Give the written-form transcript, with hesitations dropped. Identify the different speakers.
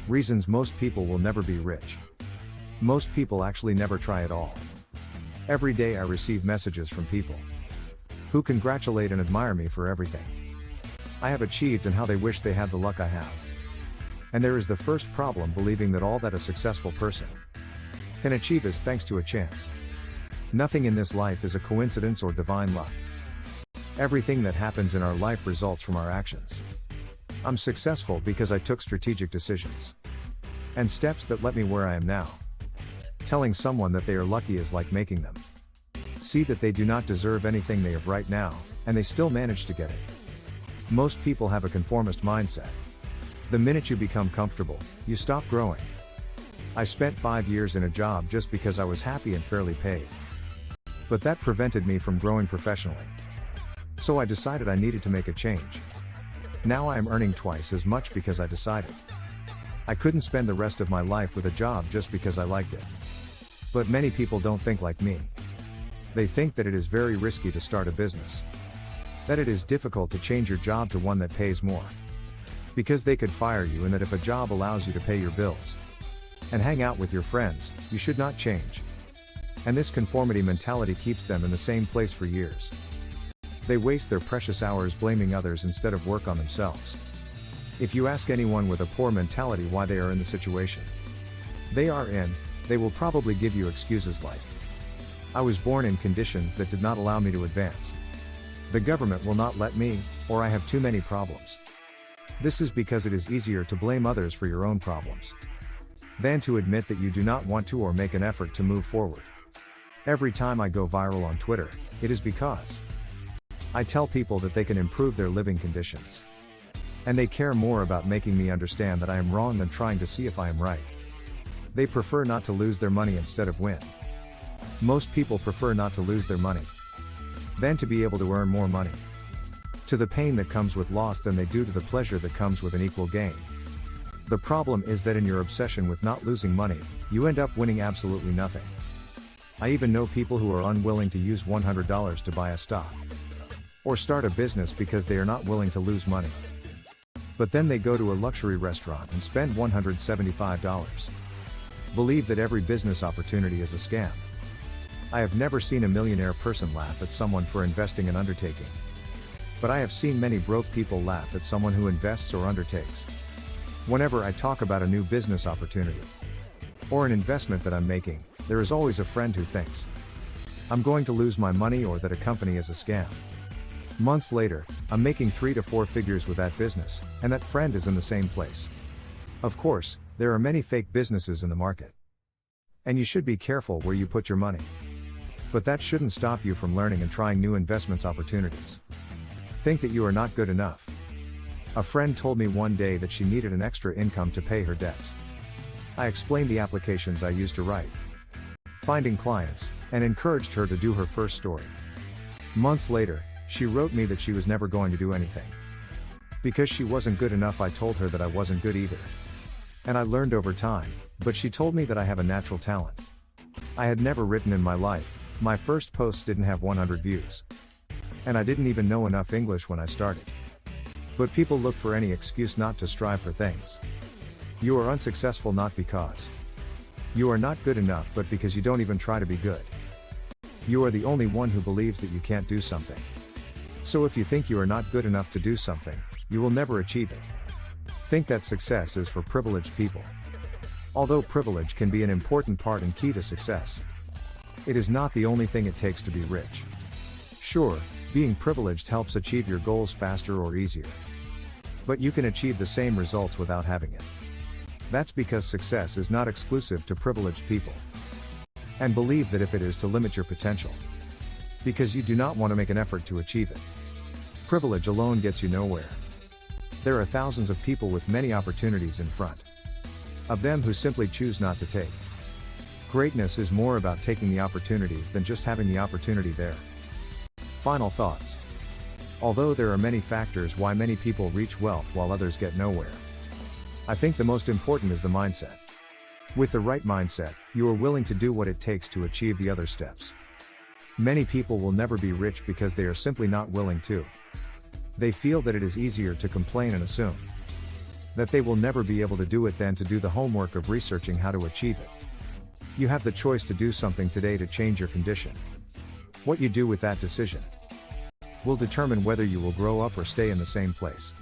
Speaker 1: Reasons most people will never be rich. Most people actually never try at all. Every day I receive messages from people who congratulate and admire me for everything I have achieved and how they wish they had the luck I have. And there is the first problem, believing that all that a successful person can achieve is thanks to a chance. Nothing in this life is a coincidence or divine luck. Everything that happens in our life results from our actions. I'm successful because I took strategic decisions and steps that led me where I am now. Telling someone that they are lucky is like making them see that they do not deserve anything they have right now, and they still manage to get it. Most people have a conformist mindset. The minute you become comfortable, you stop growing. I spent 5 years in a job just because I was happy and fairly paid. But that prevented me from growing professionally. So I decided I needed to make a change. Now I am earning twice as much because I decided I couldn't spend the rest of my life with a job just because I liked it. But many people don't think like me. They think that it is very risky to start a business. That it is difficult to change your job to one that pays more. Because they could fire you, and that if a job allows you to pay your bills and hang out with your friends, you should not change. And this conformity mentality keeps them in the same place for years. They waste their precious hours blaming others instead of work on themselves. If you ask anyone with a poor mentality why they are in the situation they are in, they will probably give you excuses like, I was born in conditions that did not allow me to advance. The government will not let me, or I have too many problems. This is because it is easier to blame others for your own problems than to admit that you do not want to or make an effort to move forward. Every time I go viral on Twitter, it is because I tell people that they can improve their living conditions. And they care more about making me understand that I am wrong than trying to see if I am right. They prefer not to lose their money instead of win. Most people prefer not to lose their money than to be able to earn more money. To the pain that comes with loss than they do to the pleasure that comes with an equal gain. The problem is that in your obsession with not losing money, you end up winning absolutely nothing. I even know people who are unwilling to use $100 to buy a stock or start a business because they are not willing to lose money. But then they go to a luxury restaurant and spend $175. Believe that every business opportunity is a scam. I have never seen a millionaire person laugh at someone for investing in undertaking. But I have seen many broke people laugh at someone who invests or undertakes. Whenever I talk about a new business opportunity or an investment that I'm making, there is always a friend who thinks I'm going to lose my money or that a company is a scam. Months later, I'm making 3 to 4 figures with that business, and that friend is in the same place. Of course, there are many fake businesses in the market. And you should be careful where you put your money. But that shouldn't stop you from learning and trying new investments opportunities. Think that you are not good enough. A friend told me one day that she needed an extra income to pay her debts. I explained the applications I used to write, finding clients, and encouraged her to do her first story. Months later, she wrote me that she was never going to do anything. Because she wasn't good enough, I told her that I wasn't good either. And I learned over time, but she told me that I have a natural talent. I had never written in my life. My first post didn't have 100 views. And I didn't even know enough English when I started. But people look for any excuse not to strive for things. You are unsuccessful not because you are not good enough, but because you don't even try to be good. You are the only one who believes that you can't do something. So if you think you are not good enough to do something, you will never achieve it. Think that success is for privileged people. Although privilege can be an important part and key to success, it is not the only thing it takes to be rich. Sure, being privileged helps achieve your goals faster or easier. But you can achieve the same results without having it. That's because success is not exclusive to privileged people. And believe that if it is, to limit your potential. Because you do not want to make an effort to achieve it. Privilege alone gets you nowhere. There are thousands of people with many opportunities in front of them who simply choose not to take. Greatness is more about taking the opportunities than just having the opportunity there. Final thoughts. Although there are many factors why many people reach wealth while others get nowhere, I think the most important is the mindset. With the right mindset, you are willing to do what it takes to achieve the other steps. Many people will never be rich because they are simply not willing to. They feel that it is easier to complain and assume that they will never be able to do it than to do the homework of researching how to achieve it. You have the choice to do something today to change your condition. What you do with that decision will determine whether you will grow up or stay in the same place.